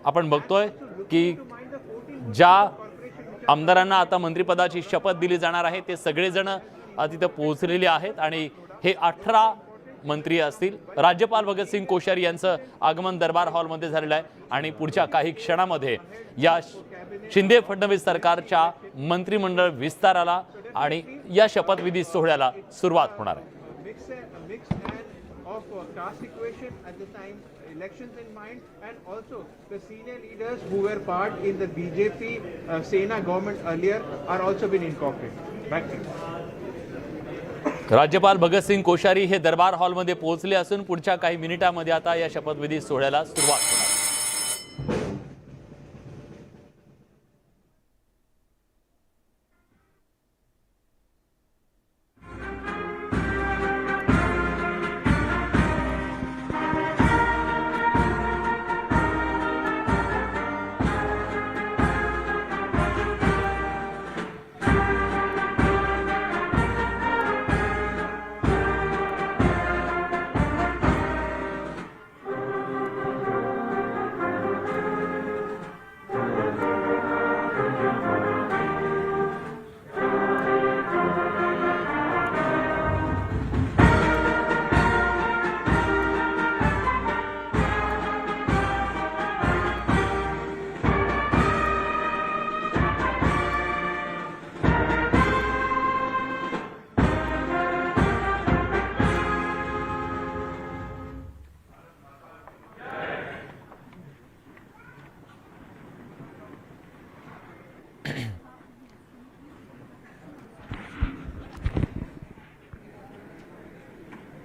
आपण बघतोय की ज्या आमदारांना आता मंत्रिपदाची शपथ दिली जाणार आहे ते सगळेजण तिथे पोहोचलेले आहेत आणि हे 18 मंत्री असतील। राज्यपाल भगतसिंग कोश्यारी यांचं आगमन दरबार हॉलमध्ये झालेलं आहे आणि पुढच्या काही क्षणामध्ये या शिंदे फडणवीस सरकारच्या मंत्रिमंडळ विस्ताराला आणि या शपथविधी सोहळ्याला सुरुवात होणार आहे। Elections in mind, and also the senior leaders who were part in the BJP Sena government earlier are also been incorporated. Back to you. राज्यपाल भगतसिंग कोश्यारी हे दरबार हॉलमध्ये पोहोचले असून पुढच्या काही मिनिटांमध्ये आता या शपथविधी सोहळ्याला सुरुवात होणार।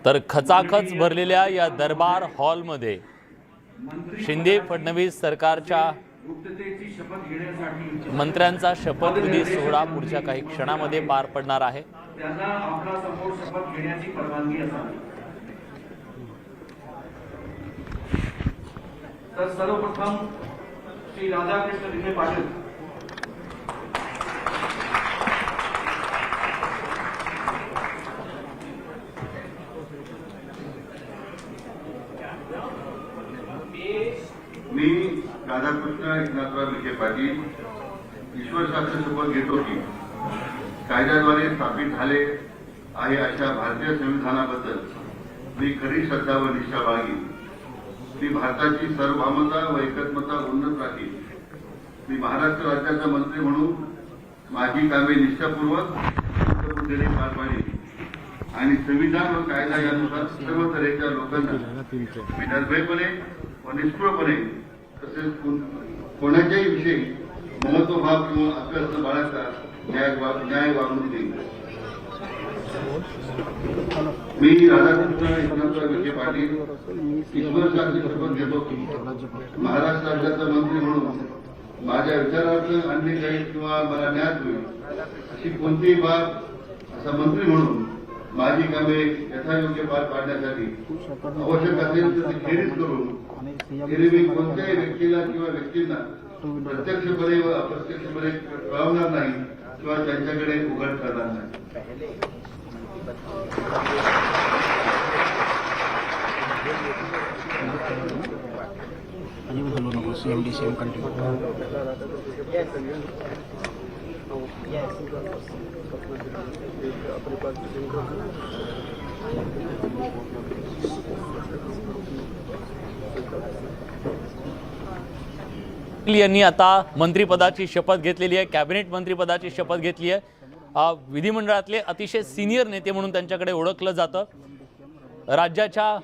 तर खचाखच भरलेल्या या दरबार हॉलमध्ये शिंदे फडणवीस सरकारच्या मंत्र्यांचा शपथविधी सोहळा पुढच्या काही क्षणामध्ये पार पडणार आहे। त्यांना आपला समोर शपथ घेण्याची परवानगी असावी। तर सर्वप्रथम श्री राधाकृष्ण विखे पाटील मी राधाकृष्ण एकनाथराव विखे पाटील ईश्वर शास्त्र शपथ घेतो की कायद्याद्वारे स्थापित झाले आहे अशा भारतीय संविधानाबद्दल मी खरी श्रद्धा व निष्ठा बाळगीन। मी भारताची सार्वभौमता व एकत्मता उन्नत राखीन। मी महाराष्ट्र राज्याचा मंत्री म्हणून माझी कामे निष्ठापूर्वक बुद्धीने पार पाडीन आणि संविधान व कायदा यानुसार सर्व तऱ्हेच्या लोकांना मी निर्भयपणे व निष्ठुरपणे तसेच कोणाच्याही विषयी महत्वभाव किंवा अभ्यास बाळगता न्याय वागणूक देईन। मी राधाकृष्ण एकनाथराव विखे पाटील ईश्वर शास्त्री शपथ घेतो की महाराष्ट्र राज्याचा मंत्री म्हणून माझ्या विचारार्थ अन्याय किंवा मला न्याय होईल अशी कोणतीही बाब असा मंत्री म्हणून माझी कामे यथायोग्य पार पाडण्यासाठी आवश्यक असेल तर ती खेरीज करून मी कोणत्याही व्यक्तीला किंवा व्यक्तींना प्रत्यक्षपणे व अप्रत्यक्षपणे कळवणार नाही किंवा त्यांच्याकडे उघड करणार नाही। यांनी आता मंत्रिपदाची शपथ घेतलेली आहे। कॅबिनेट मंत्रिपदाची शपथ घेतली आहे। विधिमंडळातले अतिशय सिनियर नेते म्हणून त्यांच्याकडे ओळखलं जातं। राज्याच्या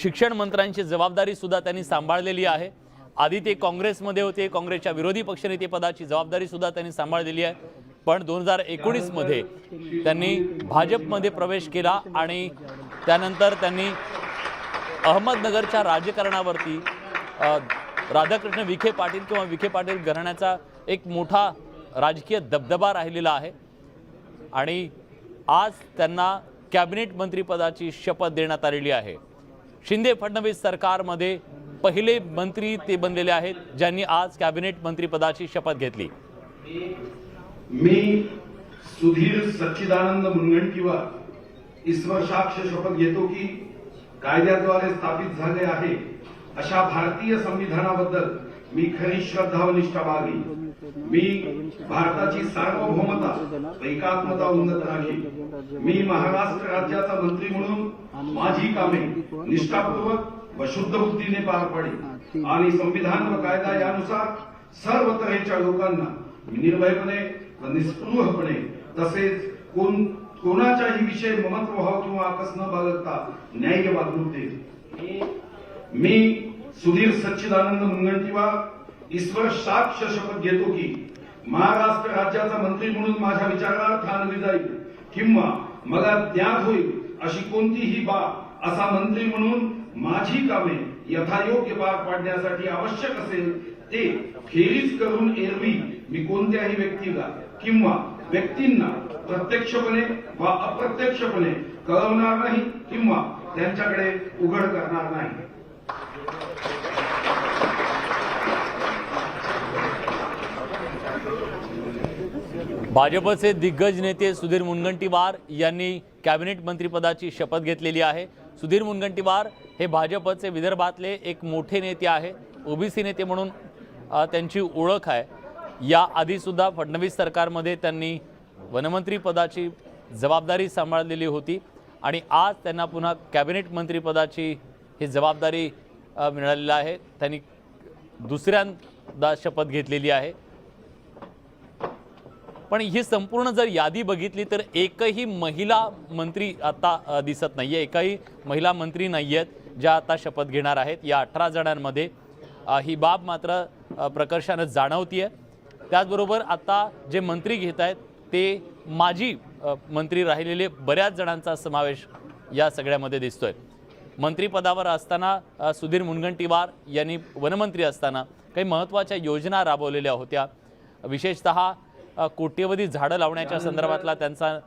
शिक्षण मंत्र्यांची जबाबदारी सुद्धा त्यांनी सांभाळलेली आहे। आधी ते काँग्रेसमध्ये होते, काँग्रेसच्या विरोधी पक्षनेते पदाची जबाबदारी सुद्धा त्यांनी सांभाळलेली आहे। पण 2019 मध्ये त्यांनी भाजपमध्ये प्रवेश केला आणि त्यानंतर त्यांनी अहमदनगरच्या राजकारणावरती राधाकृष्ण विखे पाटील किंवा विखे पाटील घराण्याचा एक मोठा राजकीय दबदबा राहिलेला आहे आणि आज त्यांना कॅबिनेट मंत्रिपदाची शपथ देण्यात आलेली आहे। शिंदे फडणवीस सरकारमध्ये पहिले मंत्री ते बनलेले आहेत ज्यांनी आज कॅबिनेट मंत्रिपदाची शपथ घेतली। मी सुधीर सच्चिदानंद मुनगंटीवार ईश्वर साक्ष शपथ घेतो की कायद्याद्वारे स्थापित झाले आहे अशा भारतीय संविधानाबद्दल मी खरी श्रद्धा व निष्ठा बाळगली. मी भारताची सार्वभौमता एकात्मता उन्नत राखी. मी महाराष्ट्र राज्याचा मंत्री म्हणून माझी कामे निष्ठापूर्वक व शुद्ध बुद्धीने पार पाडली आणि संविधान व कायदा यानुसार सर्व तऱ्हेच्या लोकांना निर्भयपणे व निस्पृहपणे तसेच कोणाच्याही विषयी ममत्वभाव किंवा आकस न बाळगता न्याय्य वागणूक देईल. मी सुधीर सच्चिदानंद मुनगंटीवार ईश्वर साक्ष शपथ घेतो की महाराष्ट्र राज्याचा मंत्री म्हणून माझ्या विचारार्थ आणली जाईल किंवा मला ज्ञात होईल अशी कोणतीही बाब असा मंत्री म्हणून माझी कामे यथायोग्य पार पाडण्यासाठी आवश्यक असेल ते खेरीज करून एरवी मी कोणत्याही व्यक्तीला किंवा व्यक्तींना प्रत्यक्षपणे वा अप्रत्यक्षपणे कळवणार नाही किंवा त्यांच्याकडे उघड करणार नाही. भाजपचे दिग्गज नेते सुधीर मुनगंटीवार यांनी कॅबिनेट मंत्रिपदाची शपथ घेतलेली आहे. सुधीर मुनगंटीवार हे भाजपचे विदर्भातले एक मोठे नेते आहे. ओबीसी नेते म्हणून त्यांची ओळख आहे. या आधीसुद्धा फडणवीस सरकारमध्ये त्यांनी वनमंत्री पदाची जबाबदारी सांभाळलेली होती आणि आज त्यांना पुन्हा कॅबिनेट मंत्रिपदाची ही जबाबदारी मिळालेली आहे. त्यांनी दुसऱ्यांदा शपथ घेतलेली आहे. पण ही संपूर्ण जर यादी बघितली तर एकही महिला मंत्री आता दिसत नाहीये. एकही महिला मंत्री नाही आहेत ज्या आता शपथ घेणार आहेत. या 18 जणांमध्ये ही बाब मात्र प्रकर्षानं जाणवतीये. त्याचबरोबर आता जे मंत्री घेत आहेत ते माजी मंत्री राहिलेले बऱ्याच जणांचा समावेश या सगळ्यामध्ये दिसतोय. मंत्रिपदावर असताना सुधीर मुनगंटीवार यांनी वनमंत्री असताना काही महत्त्वाच्या योजना राबवलेल्या होत्या. विशेषतः कोट्यवधी झाडं लावण्याच्या संदर्भातला त्यांचा